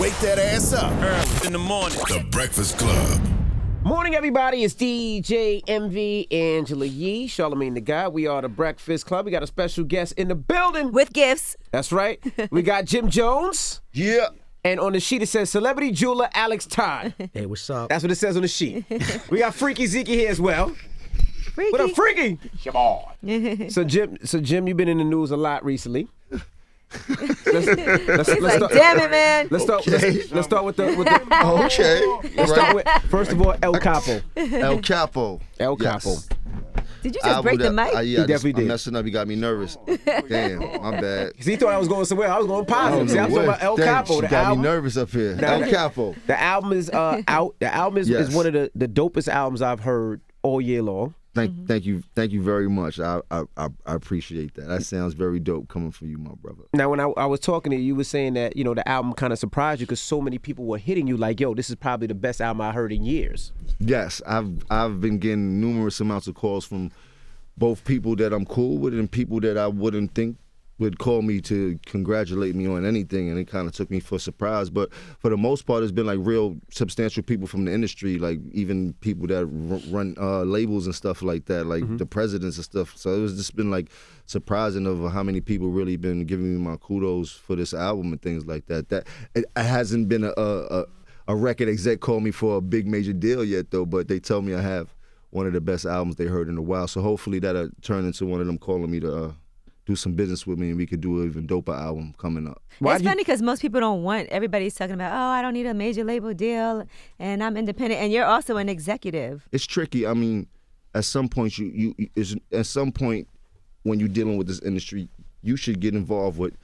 Wake that ass up. Early in the morning. The Breakfast Club. Morning, everybody. It's DJ MV, Angela Yee, Charlamagne the Guy. We are the Breakfast Club. We got a special guest in the building. With gifts. That's right. We got Jim Jones. Yeah. And on the sheet it says celebrity jeweler Alex Todd. Hey, what's up? That's what it says on the sheet. We got Freaky Zeke here as well. Freaky. What up, Freaky? Come on. So Jim, you've been in the news a lot recently. He's like, damn it, man. Let's start with the Okay. let's start with, first of all, El Capo. El Capo. El Capo. Yes. Did you just break the mic? Yeah, He definitely did. I'm messing up. You got me nervous. Damn, my bad. Because he thought I was going somewhere. I was going positive. See, I'm talking about El Capo. You The got album. me nervous up here. Nah, El Capo. The album is out. The album is Yes. one of the dopest albums I've heard all year long. Thank you very much. I appreciate that. That sounds very dope coming from you, my brother. Now, when I was talking to you, you were saying that, the album kind of surprised you because so many people were hitting you like, yo, this is probably the best album I heard in years. Yes, I've been getting numerous amounts of calls from both people that I'm cool with and people that I wouldn't think would call me to congratulate me on anything, and it kind of took me for a surprise. But for the most part, it's been like real substantial people from the industry, like even people that run labels and stuff like that, like the presidents and stuff. So it was just been like surprising of how many people really been giving me my kudos for this album and things like that. That it hasn't been a record exec call me for a big major deal yet though, but they tell me I have one of the best albums they heard in a while. So hopefully that'll turn into one of them calling me to do some business with me, and we could do an even doper album coming up. It's funny because most people don't want, everybody's talking about, I don't need a major label deal and I'm independent, and you're also an executive. It's tricky. I mean, at some point, at some point when you're dealing with this industry, you should get involved with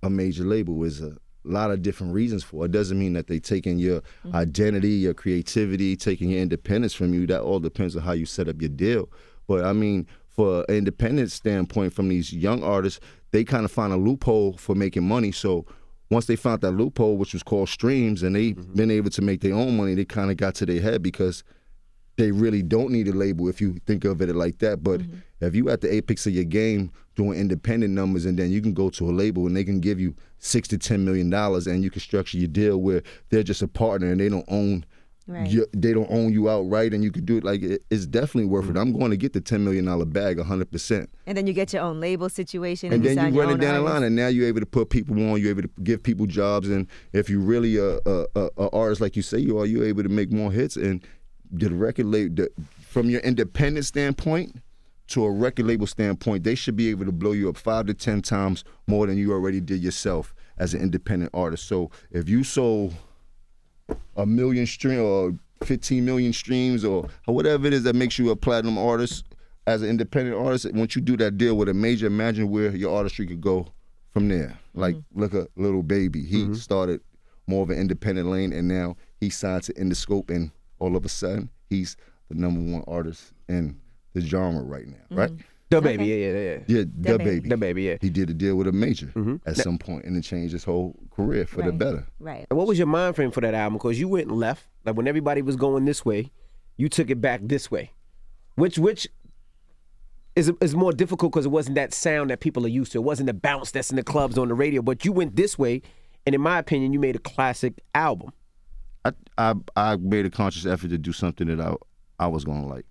a major label. There's a lot of different reasons for it. It doesn't mean that they taking your identity, your creativity, taking your independence from you. That all depends on how you set up your deal. But I mean, for an independent standpoint from these young artists, they kind of find a loophole for making money. So once they found that loophole, which was called streams, and they've been able to make their own money, they kind of got to their head because they really don't need a label if you think of it like that. But if you at the apex of your game doing independent numbers, and then you can go to a label and they can give you $6 to $10 million, and you can structure your deal where they're just a partner and they don't own they don't own you outright, and you could do it like it's definitely worth it. I'm going to get the $10 million bag 100%. And then you get your own label situation. And then sign you your run it own down the artist. line, and now you're able to put people on, you're able to give people jobs, and if you really a artist like you say you are, you're able to make more hits. And the record label, from your independent standpoint to a record label standpoint, they should be able to blow you up 5 to 10 times more than you already did yourself as an independent artist. So if you sold 1 million stream or 15 million streams or whatever it is that makes you a platinum artist as an independent artist, once you do that deal with a major, imagine where your artistry could go from there. Like, look at Lil Baby. He started more of an independent lane, and now he signed to Interscope, and all of a sudden, he's the #1 artist in the genre right now, right? The Baby, yeah. Yeah, the baby. The Baby, yeah. He did a deal with a major at some point, and it changed his whole career for the better. Right. And what was your mind frame for that album? Because you went and left. Like when everybody was going this way, you took it back this way. Which is more difficult because it wasn't that sound that people are used to. It wasn't the bounce that's in the clubs on the radio. But you went this way, and in my opinion, you made a classic album. I made a conscious effort to do something that I was gonna like.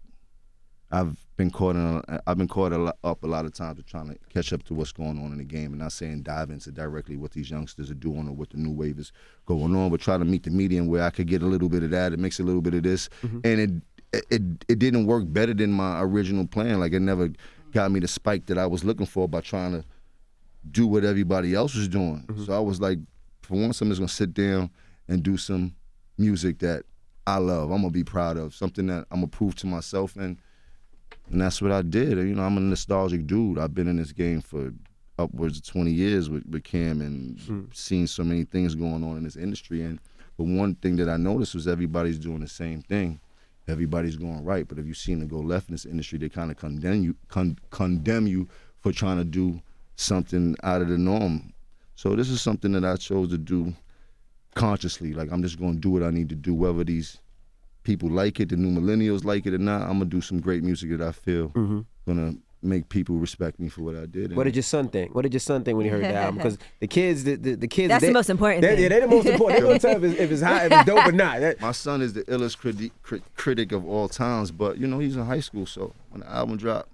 I've been caught up a lot of times with trying to catch up to what's going on in the game, and not saying dive into directly what these youngsters are doing or what the new wave is going on, but try to meet the medium where I could get a little bit of that, it makes a little bit of this, and it didn't work better than my original plan. Like, it never got me the spike that I was looking for by trying to do what everybody else was doing. So I was like, for once, I'm just gonna sit down and do some music that I love, I'm gonna be proud of, something that I'm gonna prove to myself, and that's what I did. You know, I'm a nostalgic dude. I've been in this game for upwards of 20 years with Cam, and seen so many things going on in this industry. But one thing that I noticed was everybody's doing the same thing. Everybody's going right. But if you seem to go left in this industry, they kind of condemn you for trying to do something out of the norm. So this is something that I chose to do consciously. Like, I'm just going to do what I need to do, whether these people like it, the new millennials like it or not. I'm gonna do some great music that I feel gonna make people respect me for what I did. What did your son think? What did your son think when he heard the album? Because the kids, the kids. That's the most important thing. Yeah, they're the most important. They're gonna tell if it's hot, if it's dope or not. My son is the illest critic of all times, but he's in high school, so when the album dropped,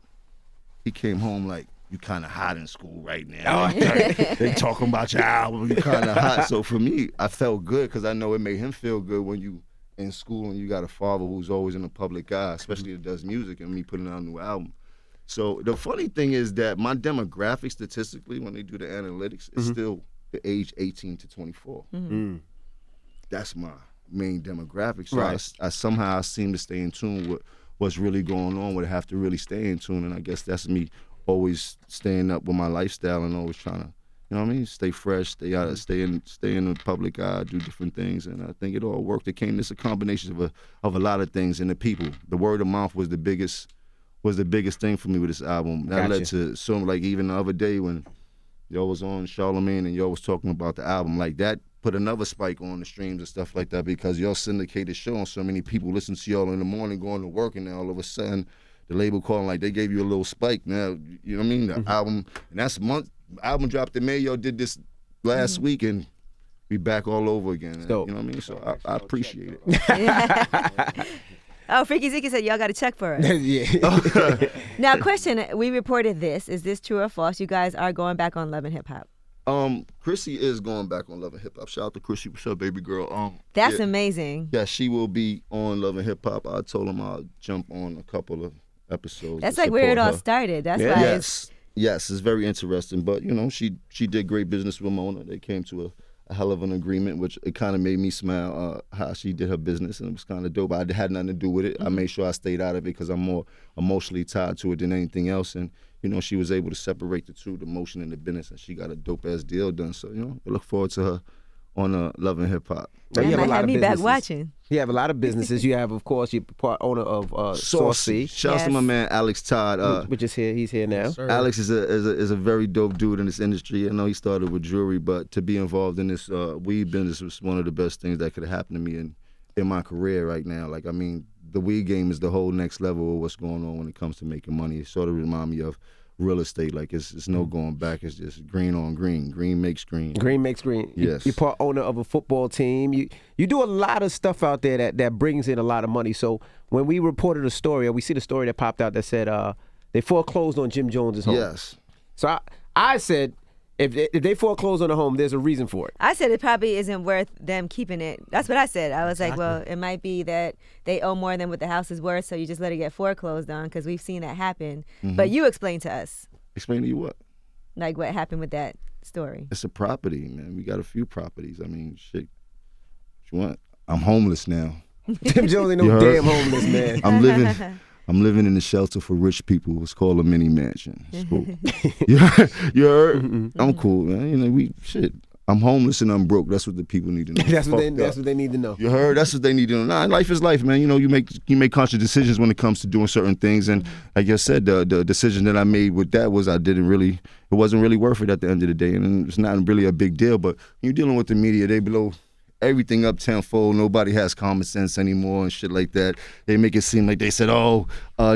he came home like, you kind of hot in school right now. They talking about your album, you kind of hot. So for me, I felt good because I know it made him feel good when you in school and you got a father who's always in the public eye, especially that does music, and me putting out a new album. So the funny thing is that my demographic statistically, when they do the analytics, is still the age 18 to 24. That's my main demographic. So I somehow seem to stay in tune with what's really going on, would have to really stay in tune. And I guess that's me always staying up with my lifestyle and always trying to, stay fresh, stay out, stay in the public eye, do different things. And I think it all worked. It's a combination of a lot of things. And the people, the word of mouth was the biggest thing for me with this album. That led to some, like even the other day when y'all was on Charlamagne and y'all was talking about the album, like that put another spike on the streams and stuff like that because y'all syndicated show and so many people listen to y'all in the morning going to work, and then all of a sudden the label calling like they gave you a little spike. Now, you know what I mean? The album, and that's a month, album dropped in May, y'all did this last week, and we back all over again. And, you know what I mean? So I appreciate it. Oh, Freaky Zeke said y'all got to check for us. Yeah. Now, question: we reported this. Is this true or false? You guys are going back on Love and Hip Hop. Chrissy is going back on Love and Hip Hop. Shout out to Chrissy. What's up, baby girl? That's amazing. Yeah, she will be on Love and Hip Hop. I told him I'll jump on a couple of episodes. That's like where it all started. That's why. Yes, it's very interesting. But she did great business with Mona. They came to a hell of an agreement, which it kind of made me smile how she did her business, and it was kind of dope. I had nothing to do with it. I made sure I stayed out of it because I'm more emotionally tied to it than anything else. And she was able to separate the two, the motion and the business, and she got a dope ass deal done. So I look forward to her on Love and Hip Hop. That might have me back watching. You have a lot of businesses. You have, of course, you're part owner of Saucey. Shouts to my man Alex Todd. Which is here. He's here now. Yes, Alex is a very dope dude in this industry. I know he started with jewelry, but to be involved in this weed business was one of the best things that could have happened to me in my career right now. Like, I mean, the weed game is the whole next level of what's going on when it comes to making money. It sort of remind me of real estate. Like, it's no going back. It's just green on green. Green makes green. Green makes green. Yes. You're part owner of a football team. You do a lot of stuff out there that brings in a lot of money. So when we reported a story, or we see the story that popped out that said they foreclosed on Jim Jones's home. Yes. So I said, if they foreclose on a home, there's a reason for it. I said it probably isn't worth them keeping it. That's what I said. I was like, well, it might be that they owe more than what the house is worth, so you just let it get foreclosed on, because we've seen that happen. But you explain to us. Explain to you what? Like what happened with that story. It's a property, man. We got a few properties. I mean, shit. What you want? I'm homeless now. Jim Jones ain't no damn homeless, man. I'm living in a shelter for rich people. It's called a mini mansion. It's cool. You heard? I'm cool, man. I'm homeless and I'm broke. That's what the people need to know. That's what they need to know. You heard? That's what they need to know. Nah, life is life, man. You make conscious decisions when it comes to doing certain things. And like I said, the decision that I made with that was it wasn't really worth it at the end of the day. And it's not really a big deal. But when you're dealing with the media, they blow everything up tenfold. Nobody has common sense anymore and shit like that. They make it seem like they said,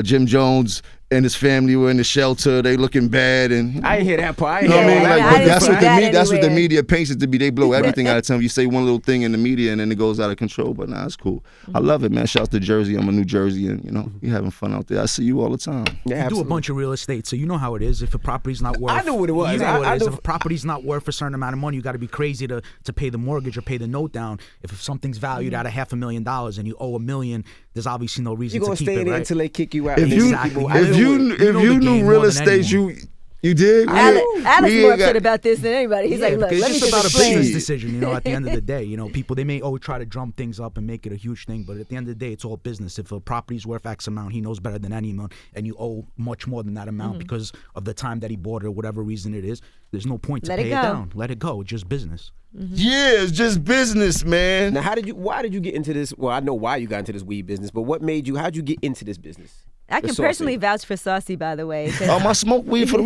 Jim Jones and his family were in the shelter. They looking bad, and I didn't hear that part. But that's what the media paints it to be. They blow everything out of time. You say one little thing in the media, and then it goes out of control. But nah, it's cool. I love it, man. Shout to Jersey. I'm a New Jersey, and we having fun out there. I see you all the time. Yeah, you do a bunch of real estate, so you know how it is. If a property's not worth, I knew what it was. You know what it is. If a property's not worth a certain amount of money, you got to be crazy to pay the mortgage or pay the note down. If something's valued at $500,000 and you owe $1 million, there's obviously no reason to keep it. You're gonna stay there until they kick you out. If you knew real estate, you did. Alex more upset about this than anybody. He's like, look, let me just just about explain. a business decision. At the end of the day, people, they may always try to drum things up and make it a huge thing, but at the end of the day, it's all business. If a property's worth X amount, he knows better than anyone, and you owe much more than that amount because of the time that he bought it or whatever reason it is, there's no point to pay it down. Let it go. It's just business. Yeah, it's just business, man. Now, why did you get into this? Well, I know why you got into this weed business, but how'd you get into this business? I can Saucey. personally vouch for Saucey, by the way. 'cause I smoked weed for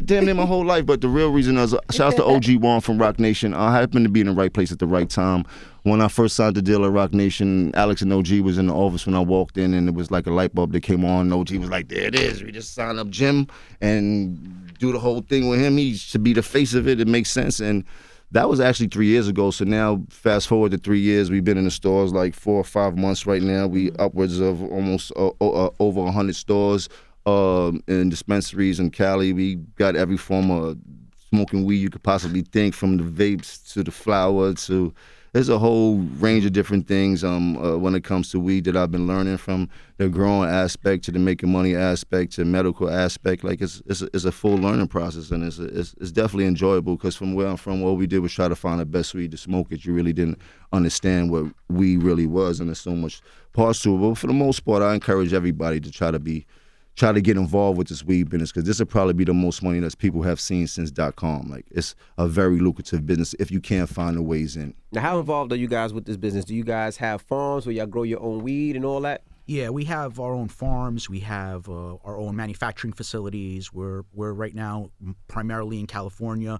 damn near my whole life, but the real reason is shout out to OG Warren from Rock Nation. I happened to be in the right place at the right time. When I first signed the deal at Rock Nation, Alex and OG was in the office when I walked in, and it was like a light bulb that came on. OG was like, "There it is. We just sign up Jim and do the whole thing with him. He should be the face of it. It makes sense." And that was actually 3 years ago. So now, fast forward to 3 years, we've been in the stores like 4 or 5 months right now. We upwards of almost over 100 stores in dispensaries in Cali. We got every form of smoking weed you could possibly think, from the vapes to the flower to... There's a whole range of different things when it comes to weed that I've been learning, from the growing aspect to the making money aspect to medical aspect. Like it's a full learning process, and it's definitely enjoyable, because from where I'm from, what we did was try to find the best weed to smoke it. You really didn't understand what weed really was, and there's so much parts to it. But for the most part, I encourage everybody to try to get involved with this weed business, because this will probably be the most money that people have seen since .com. Like, it's a very lucrative business if you can't find the ways in. Now, how involved are you guys with this business? Do you guys have farms where y'all grow your own weed and all that? Yeah, we have our own farms. We have our own manufacturing facilities. We're right now primarily in California.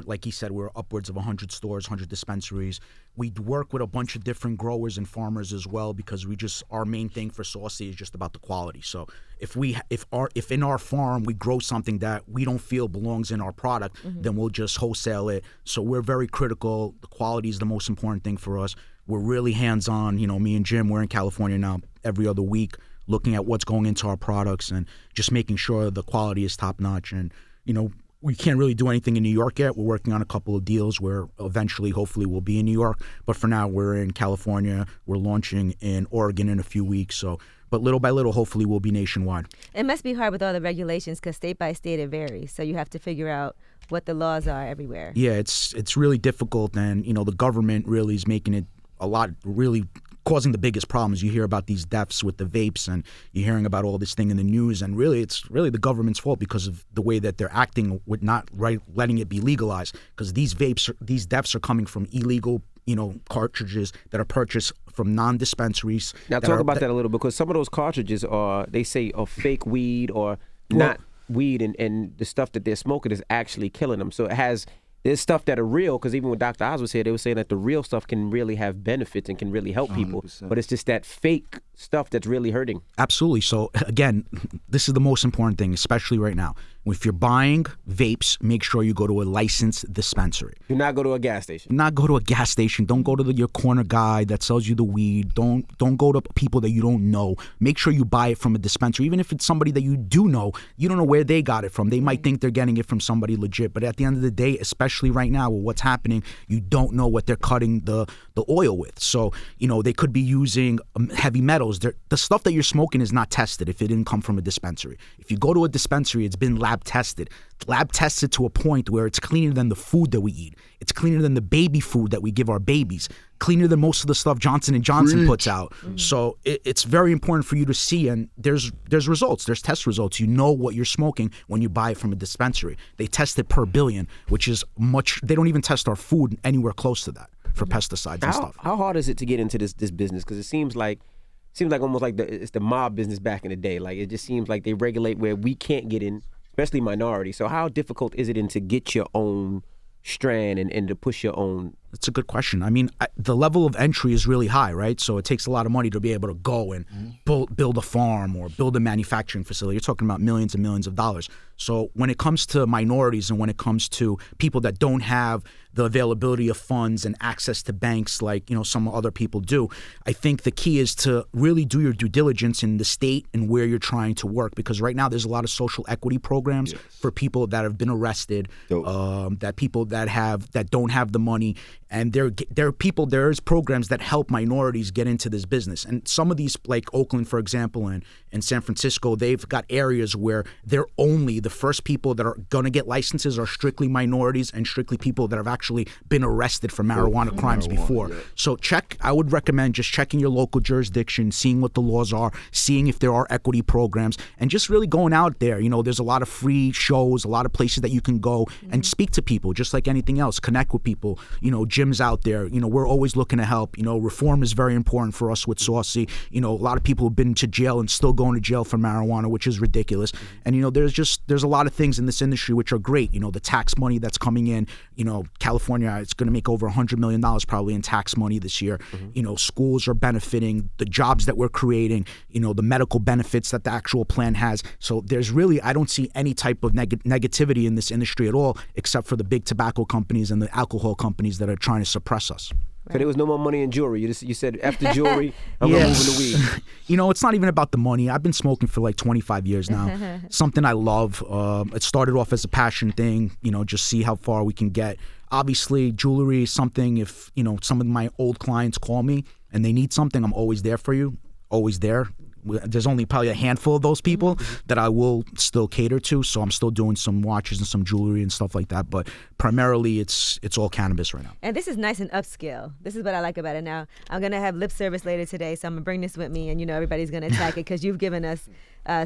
Like he said, we're upwards of 100 stores, 100 dispensaries. We work with a bunch of different growers and farmers as well, because our main thing for Saucey is just about the quality. So if in our farm we grow something that we don't feel belongs in our product, then we'll just wholesale it. So we're very critical. The quality is the most important thing for us. We're really hands-on. You know, me and Jim, we're in California now every other week, looking at what's going into our products and just making sure the quality is top-notch. And, you know, we can't really do anything in New York yet. We're working on a couple of deals where eventually, hopefully, we'll be in New York. But for now, we're in California. We're launching in Oregon in a few weeks. But little by little, hopefully, we'll be nationwide. It must be hard with all the regulations, because state by state it varies. So you have to figure out what the laws are everywhere. Yeah, it's really difficult. And, you know, the government really is making it a lot, really causing the biggest problems. You hear about these deaths with the vapes, and you're hearing about all this thing in the news, and really it's really the government's fault because of the way that they're acting with not letting it be legalized, because these deaths are coming from illegal, you know, cartridges that are purchased from non-dispensaries. Now talk about that a little, because some of those cartridges are fake weed or not weed, and the stuff that they're smoking is actually killing them. So there's stuff that are real, because even when Dr. Oz was here, they were saying that the real stuff can really have benefits and can really help people. 100%. But it's just that fake stuff that's really hurting. Absolutely. So again, this is the most important thing, especially right now. If you're buying vapes, make sure you go to a licensed dispensary. Do not go to a gas station. Not go to a gas station. Don't go to your corner guy that sells you the weed. Don't go to people that you don't know. Make sure you buy it from a dispensary. Even if it's somebody that you do know, you don't know where they got it from. They might think they're getting it from somebody legit. But at the end of the day, especially right now with what's happening, you don't know what they're cutting the oil with. So, you know, they could be using heavy metals. The stuff that you're smoking is not tested if it didn't come from a dispensary. If you go to a dispensary, it's been lab tested to a point where it's cleaner than the food that we eat. It's cleaner than the baby food that we give our babies, cleaner than most of the stuff Johnson & Johnson puts out. So it's very important for you to see, and there's results. There's test results. You know what you're smoking when you buy it from a dispensary. They test it per billion, which is much. They don't even test our food anywhere close to that for pesticides and stuff. How hard is it to get into this business? Because it seems like almost like it's the mob business back in the day. Like, it just seems like they regulate where we can't get in, especially minority. So how difficult is it to get your own strand and to push your own? That's a good question. I mean, the level of entry is really high, right? So it takes a lot of money to be able to go and build a farm or build a manufacturing facility. You're talking about millions and millions of dollars. So when it comes to minorities and when it comes to people that don't have the availability of funds and access to banks like, you know, some other people do, I think the key is to really do your due diligence in the state and where you're trying to work, because right now there's a lot of social equity programs for people that have been arrested, that people that don't have the money. And there's programs that help minorities get into this business. And some of these, like Oakland, for example, and San Francisco, they've got areas where they're only the first people that are going to get licenses are strictly minorities and strictly people that have actually been arrested for marijuana crimes before. Yeah. So I would recommend just checking your local jurisdiction, seeing what the laws are, seeing if there are equity programs, and just really going out there. You know, there's a lot of free shows, a lot of places that you can go and speak to people, just like anything else. Connect with people. You know, gyms out there, we're always looking to help. Reform is very important for us with Saucey. A lot of people have been to jail and still going to jail for marijuana, which is ridiculous. And there's a lot of things in this industry which are great. The tax money that's coming in. California, it's going to make over $100 million probably in tax money this year. Schools are benefiting, the jobs that we're creating, the medical benefits that the actual plan has. So there's really, I don't see any type of negativity in this industry at all, except for the big tobacco companies and the alcohol companies that are trying to suppress us. So there was no more money in jewelry. You said after jewelry, I'm removing the weed. It's not even about the money. I've been smoking for like 25 years now. Something I love. It started off as a passion thing, just see how far we can get. Obviously, jewelry is something, if, some of my old clients call me and they need something, I'm always there for you, always there. There's only probably a handful of those people that I will still cater to, so I'm still doing some watches and some jewelry and stuff like that, but primarily it's all cannabis right now. And this is nice and upscale. This is what I like about it now. I'm going to have lip service later today, so I'm going to bring this with me, and everybody's going to attack it because you've given us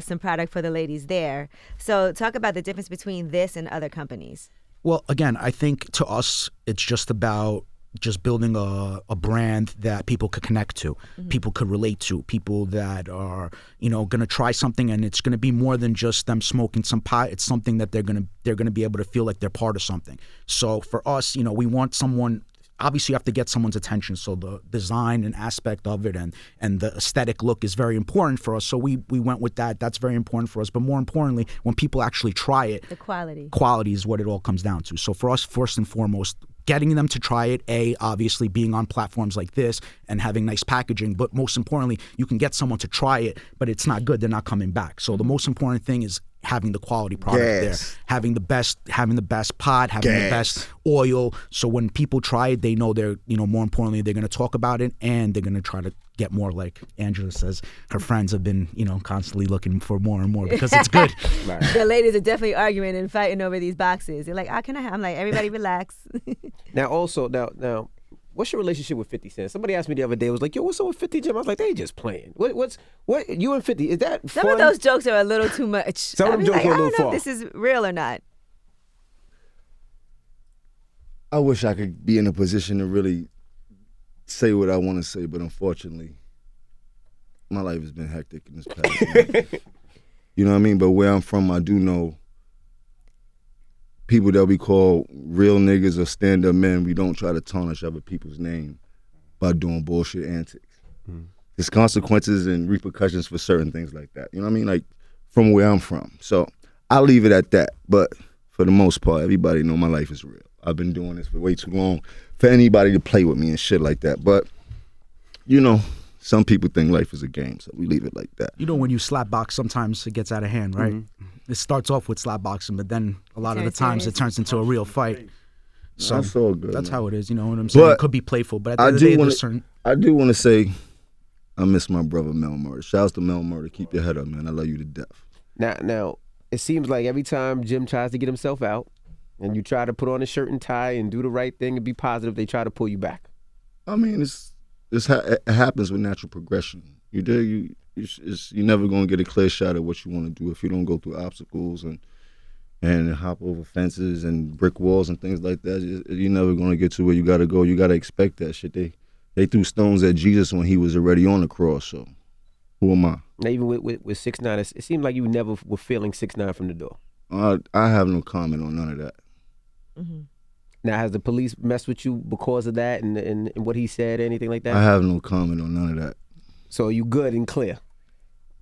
some product for the ladies there. So talk about the difference between this and other companies. Well, again, I think to us, it's just about just building a brand that people could connect to, people could relate to, people that are, going to try something, and it's going to be more than just them smoking some pot. It's something that they're going to be able to feel like they're part of something. So for us, we want someone. Obviously, you have to get someone's attention. So the design and aspect of it and the aesthetic look is very important for us. So we went with that. That's very important for us. But more importantly, when people actually try it, the quality is what it all comes down to. So for us, first and foremost, getting them to try it, obviously being on platforms like this and having nice packaging, but most importantly, you can get someone to try it, but it's not good, they're not coming back. So the most important thing is having the quality product there, having the best pod, having the best oil. So when people try it, they know they're, more importantly, they're going to talk about it and they're going to try to get more. Like Angela says, her friends have been, constantly looking for more and more because it's good. The ladies are definitely arguing and fighting over these boxes. They're like, how can I have? I'm like, everybody relax. Now, what's your relationship with 50 Cent? Somebody asked me the other day, was like, yo, what's up with 50 Jim? I was like, they just playing. What you and 50, is that Some fun? of those jokes are a little too much. Some of them jokes are a little I don't know far. if this is real or not. I wish I could be in a position to really say what I want to say, but unfortunately, my life has been hectic in this past year. You know what I mean? But where I'm from, I do know people that we call real niggas or stand-up men. We don't try to tarnish other people's name by doing bullshit antics. There's consequences and repercussions for certain things like that. You know what I mean? Like, from where I'm from. So I'll leave it at that. But for the most part, everybody know my life is real. I've been doing this for way too long for anybody to play with me and shit like that. But, some people think life is a game, so we leave it like that. When you slap box, sometimes it gets out of hand, right? It starts off with slap boxing, but then a lot of the times it turns into a real fight. So that's all good. That's man. how it is, you know what I'm saying? It could be playful, but at the end of the day, there's certain... I do want to say I miss my brother Mel Murder. Shouts to Mel Murder. Keep your head up, man. I love you to death. Now, it seems like every time Jim tries to get himself out and you try to put on a shirt and tie and do the right thing and be positive, they try to pull you back. I mean, it happens with natural progression. You're never going to get a clear shot at what you want to do if you don't go through obstacles and hop over fences and brick walls and things like that. You're never going to get to where you got to go. You got to expect that shit. They threw stones at Jesus when he was already on the cross, so who am I? Now, even with 6ix9ine, it seemed like you never were feeling 6ix9ine from the door. I have no comment on none of that. Mm-hmm. Now, has the police messed with you because of that and what he said, anything like that? I have no comment on none of that. So you good and clear?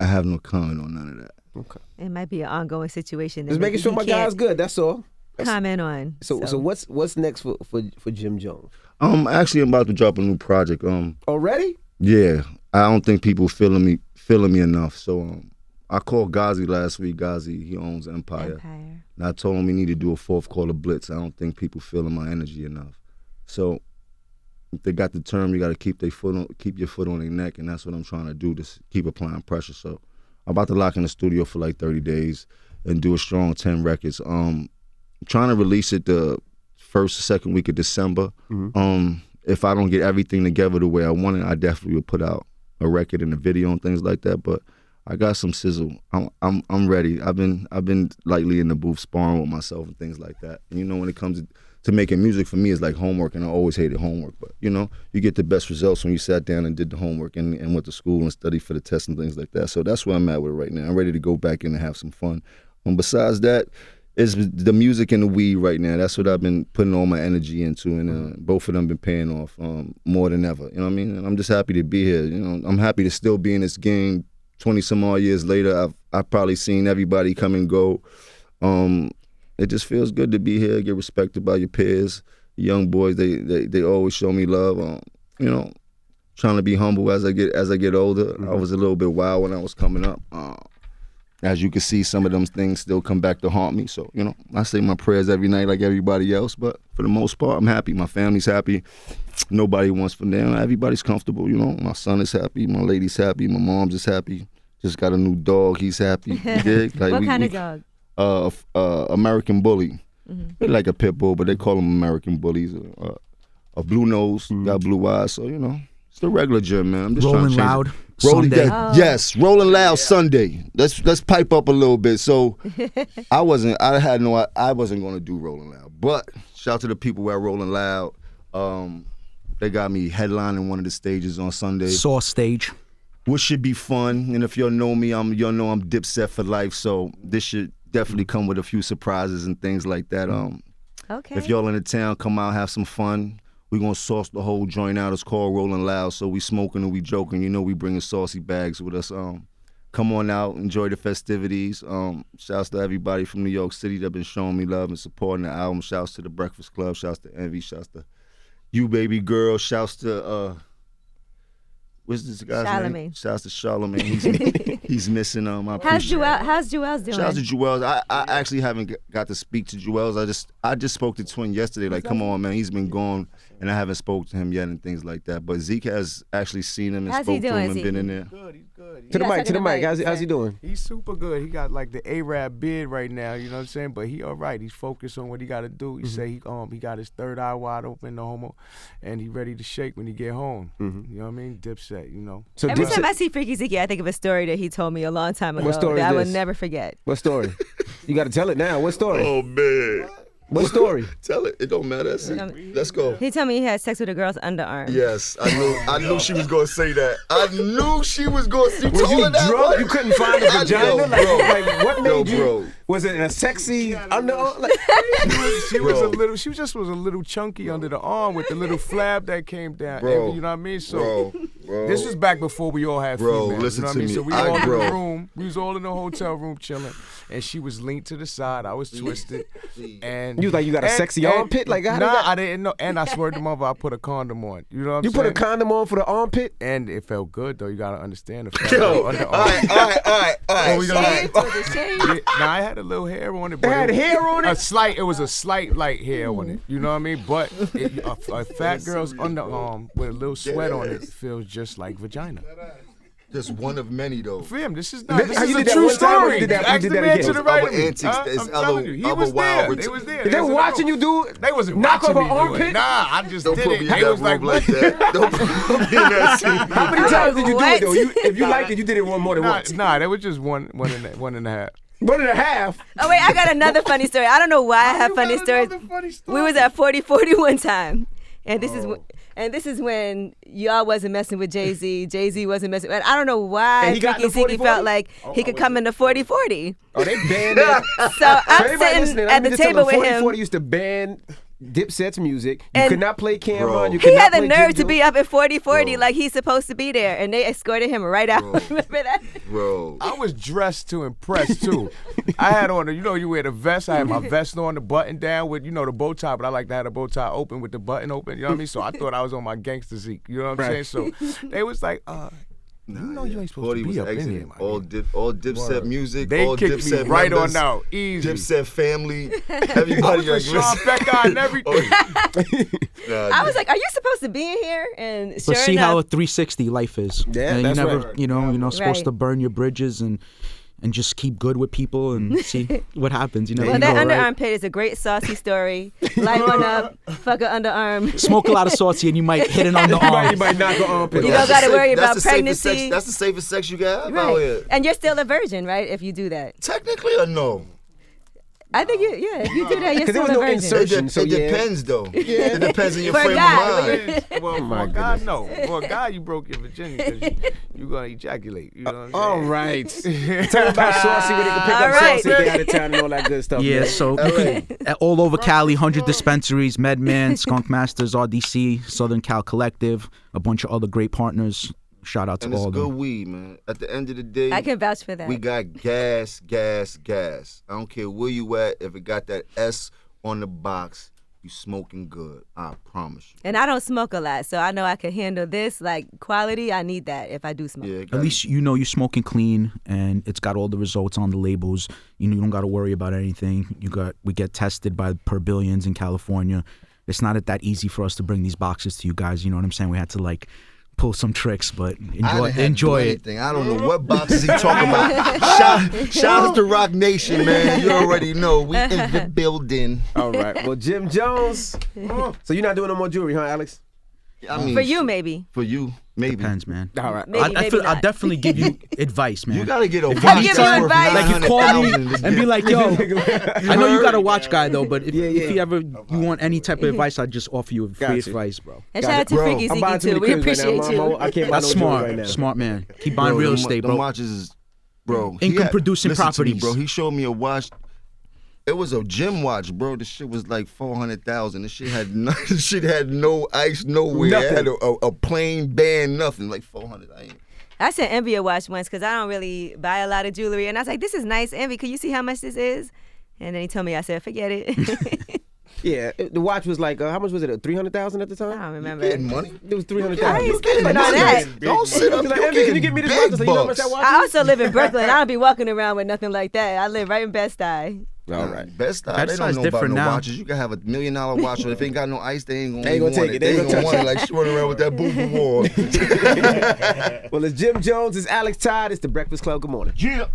I have no comment on none of that. Okay. It might be an ongoing situation. Just making sure my guy's good, that's all. Comment on. So what's next for Jim Jones? I'm about to drop a new project. Already? Yeah. I don't think people feeling me enough. So I called Ghazi last week. Ghazi, he owns Empire. And I told him we need to do a fourth quarter blitz. I don't think people feeling my energy enough. So if they got the term, you got to keep your foot on their neck, and that's what I'm trying to do, to keep applying pressure. So I'm about to lock in the studio for like 30 days and do a strong 10 records. I'm trying to release it the first or second week of December. Mm-hmm. If I don't get everything together the way I want it, I definitely will put out a record and a video and things like that. But I got some sizzle. I'm ready. I've been lightly in the booth sparring with myself and things like that. And when it comes to to making music for me is like homework, and I always hated homework. But you know, you get the best results when you sat down and did the homework and went to school and studied for the tests and things like that. So that's where I'm at with it right now. I'm ready to go back in and have some fun. Besides that, it's the music and the weed right now. That's what I've been putting all my energy into, and both of them been paying off more than ever. You know what I mean? And I'm just happy to be here. You know, I'm happy to still be in this game. 20 some odd years later, I've probably seen everybody come and go. It just feels good to be here, get respected by your peers. Young boys, they always show me love. You know, trying to be humble as I get older. I was a little bit wild when I was coming up. As you can see, some of them things still come back to haunt me. So, you know, I say my prayers every night like everybody else. But for the most part, I'm happy. My family's happy. Nobody wants from them. Everybody's comfortable, you know. My son is happy. My lady's happy. My mom's is happy. Just got a new dog. He's happy. You dig? Like, what kind of dog? American Bully. They like a pit bull, but they call them American Bullies. A blue nose, got blue eyes. So, you know, it's the regular gym, man. I'm just Rolling trying to Loud. Rolling Sunday. Yes, Rolling Loud Sunday. Let's pipe up a little bit. So I wasn't going to do Rolling Loud, but shout out to the people at Rolling Loud. They got me headlining one of the stages on Sunday. Saw stage. Which should be fun. And if y'all know me, y'all know I'm Dipset for life. So this should definitely come with a few surprises and things like that. Okay. If y'all in the town, come out, have some fun. We gonna sauce the whole joint out. It's called Rolling Loud. So we smoking and we joking. You know we bringing saucy bags with us. Come on out, enjoy the festivities. Shouts to everybody from New York City that been showing me love and supporting the album. Shouts to the Breakfast Club. Shouts to Envy. Shouts to you, baby girl. Shouts to what's this guy's name? Shouts to Charlamagne. He's missing. How's Joel's doing? Shouts to Joel's. I actually haven't got to speak to Joel's. I just spoke to Twin yesterday. Like, come on, man. He's been gone, and I haven't spoke to him yet and things like that. But Zeke has actually seen him and spoke to him and been in there. He's good. To the mic. How's he doing? He's super good. He got like the A-Rap bid right now, you know what I'm saying? But he all right. He's focused on what he got to do. He say he got his third eye wide open, no homo, and he ready to shake when he get home. You know what I mean? Dipset, you know. So every time I see Freaky Zeke, I think of a story that he told me a long time ago What story that I is will this? never forget. What story? You got to tell it now. What story? Oh man. What story? Tell it. It don't matter. Let's go. He told me he had sex with a girl's underarm. Yes, I knew she was gonna say that. I knew she was gonna. You Was told you her that, drunk? right? You couldn't find a vagina? Yo, like, bro. like, what made you? Bro. Was it a sexy underarm? Like, She was a little. She just was a little chunky under the arm with the little flab that came down. Bro. You know what I mean? So Bro. this was back before we all had Bro, females. listen You know what to I mean? me. So we I- all in bro. the room. We was all in the hotel room chilling, and she was leaned to the side. I was twisted, and You was like, you got a sexy armpit? Like, how did nah, that- I didn't know. And I swear to mother, I put a condom on. You know what I'm you saying? put a condom on for the armpit? And it felt good though. You gotta understand the fact. Yo, Under all right. we gonna- Shaved with a shave. Now I had a little hair on it. It But had hair on it? It was a slight light hair on it. You know what I mean? But a fat girl's underarm with a little sweat on it feels just like vagina. Just one of many though. Fam, this is not. This How is you a did that true one time or story. you did that- you Ask did the that man again? to the right of Other me. antics, there's I'm telling you, he other was wild there. ret- They was there. They were watching you do it? They wasn't knock watching off me an do armpit? it. Nah, I just Don't did put it. me in They that was like, room like that. Don't put me in that scene. How many times did you do it though? What? If you liked it, you did it more than once. Nah, that was just one and a half. 1.5. Oh wait, I got another funny story. I don't know why I have funny stories. We was at 4040 one time, and this is when y'all wasn't messing with Jay-Z. Jay-Z wasn't messing. And I don't know why And he got Freaky in the Zeke 40-40? felt like he could come in the 4040. Oh, they banned it. So I'm Everybody sitting listening, at the table with him. 40 used to ban Dipset's music. You And could not play Cameron. Bro. You He could not had the play nerve Jim to be Jones. up at 4040 Bro. like he's supposed to be there, and they escorted him right out. Bro. Remember that? Bro. I was dressed to impress too. I had on you wear the vest. I had my vest on, the button down with the bow tie, but I like to have the bow tie open with the button open. You know what I mean? So I thought I was on my gangster Zeke. You know what I'm Right. saying? So they was like, you know you ain't supposed 40 to be was up in exiting. here, my All nigga. Dipset music. They all kicked me Dipset right members, on out, easy. Dipset family. I Everybody was like with Sean listen. Becca and everything. I was like, "Are you supposed to be in here?" And sure But see how a enough, 360 life is. Yeah, and that's you never, right. you're supposed Right. to burn your bridges and just keep good with people and see what happens. well, You that know, underarm right? pit is a great saucy story. Light one up, fuck an underarm. Smoke a lot of Saucey and you might hit an underarm. You might knock her armpit You off. don't gotta worry That's about the safest pregnancy. sex. That's the safest sex you can have out Right. here. And you're still a virgin, right? If you do that. Technically or no? I think if you do that, you're 'Cause there still was a no virgin. insert. It So, yeah. depends though. It depends on your For a frame guy, of mind. Well, my for a guy, goodness. no. For a guy, you broke your virginity because you're gonna ejaculate. You know what I'm saying? All right. Tell about Saucey where they can pick All up right. Saucey if they out of town and all that good stuff. Yeah, man. so you can, all over Cali, 100 dispensaries, MedMan, Skunk Masters, RDC, Southern Cal Collective, a bunch of other great partners. Shout out to And it's all of good them. weed, man. At the end of the day, I can vouch for that. we got gas. I don't care where you at. If it got that S on the box, you smoking good. I promise you. And I don't smoke a lot, so I know I can handle this. Like quality, I need that if I do smoke. Yeah, At least you know you're smoking clean, and it's got all the results on the labels. You know you don't got to worry about anything. We get tested by per billions in California. It's not that easy for us to bring these boxes to you guys. You know what I'm saying? We had to like pull some tricks, but enjoy it. I don't know what boxes he talking about. Shout out to Rock Nation, man. You already know we in the building. All right. Well, Jim Jones. So you're not doing no more jewelry, huh, Alex? I mean, For you, maybe. For you, maybe. Depends, man. All right. Maybe, maybe I'll not. definitely give you advice, man. You gotta get a watch I give that's you worth advice. Like you call me $900,000 and be like, yo, I know you got a watch guy though, but if Yeah. you ever you want any type of advice, I'd just offer you free Gotcha. advice, bro. And shout out to Bro, Freaky I'm buying Ziggy too too. many We cribs right now. appreciate you. I can't buy That's no jewelry smart, right now. smart man. Keep buying real estate, The bro. watches is, bro. Income producing listen to me, properties. bro. He showed me a watch. It was a gym watch, bro. This shit was like $400,000. This shit had no ice nowhere. It had a plain band, nothing. Like 400. I sent Envy a watch once because I don't really buy a lot of jewelry, and I was like, "This is nice, Envy. Can you see how much this is?" And then he told me, I said, "Forget it." Yeah, the watch was like, how much was it? 300,000 at the I time? don't remember. Getting money. It was I 300,000. ain't spending on that. Don't sit up. Like, You're Envy, can you getting get me this big watch? So you know how much bucks. that watch I is? also live in Brooklyn. I don't be walking around with nothing like that. I live right in Bed-Stuy. All right. Best style. Best They style's don't know about different no now. watches. You can have $1 million watch, but if it ain't got no ice, they ain't gonna They ain't gonna want take it. They They ain't ain't gonna gonna want it. Like she running around with that boo boo wall. Well, it's Jim Jones, it's Alex Todd, it's the Breakfast Club. Good morning. Yeah.